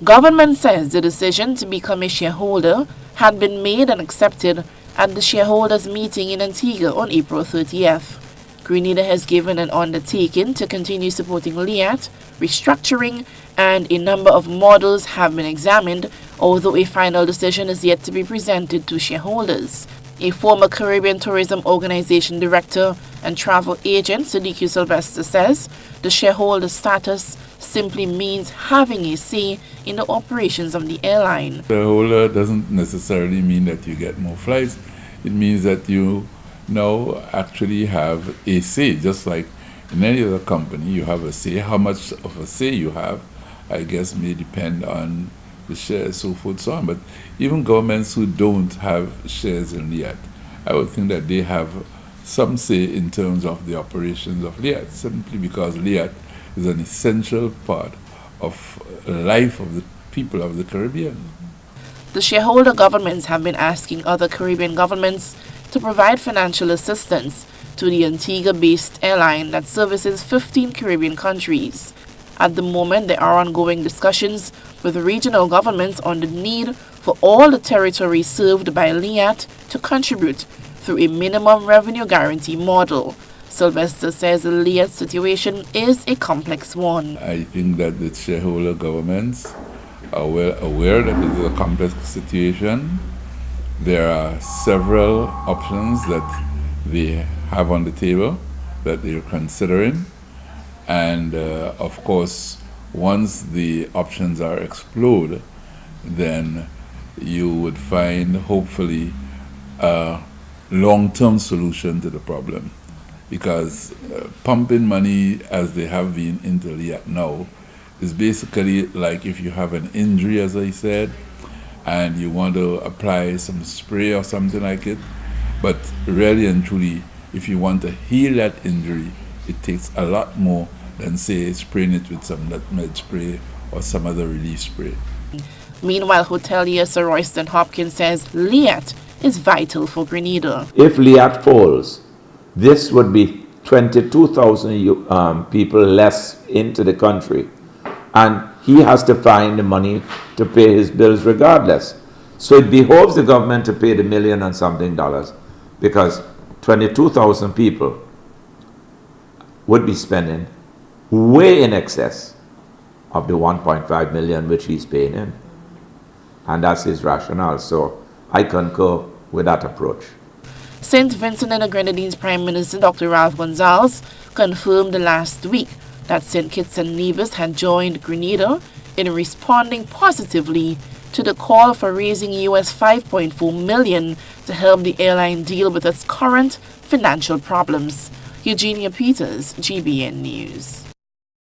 Government says the decision to become a shareholder had been made and accepted at the shareholders meeting in Antigua on April 30th. Grenada has given an undertaking to continue supporting LIAT, restructuring, and a number of models have been examined, although a final decision is yet to be presented to shareholders. A former Caribbean Tourism Organization director and travel agent, Sadiku Sylvester, says the shareholder status simply means having a say in the operations of the airline. Shareholder doesn't necessarily mean that you get more flights. It means that you now actually have a say, just like in any other company you have a say. How much of a say you have, I guess, may depend on the shares, so forth, so on. But even governments who don't have shares in LIAT, I would think that they have some say in terms of the operations of LIAT, simply because LIAT is an essential part of life of the people of the Caribbean. The shareholder governments have been asking other Caribbean governments to provide financial assistance to the Antigua-based airline that services 15 Caribbean countries. At the moment, there are ongoing discussions with regional governments on the need for all the territories served by LIAT to contribute through a minimum revenue guarantee model. Sylvester says the LIAT situation is a complex one. I think that the shareholder governments are well aware that it is a complex situation. There are several options that they have on the table that they're considering. And of course, once the options are explored, then you would find, hopefully, a long-term solution to the problem. Because pumping money, as they have been into LIAT now, is basically like if you have an injury, as I said, and you want to apply some spray or something like it. But really and truly, if you want to heal that injury, it takes a lot more than, say, spraying it with some nutmeg spray or some other relief spray. Meanwhile, hotelier Sir Royston Hopkins says LIAT is vital for Grenada. If LIAT falls, this would be 22,000 people less into the country. And he has to find the money to pay his bills regardless. So it behoves the government to pay the $1 million and something, because 22,000 people would be spending way in excess of the 1.5 million which he's paying in. And that's his rationale. So I concur with that approach. St. Vincent and the Grenadines Prime Minister Dr. Ralph Gonsalves confirmed last week that St. Kitts and Nevis had joined Grenada in responding positively to the call for raising US $5.4 million to help the airline deal with its current financial problems. Eugenia Peters, GBN News.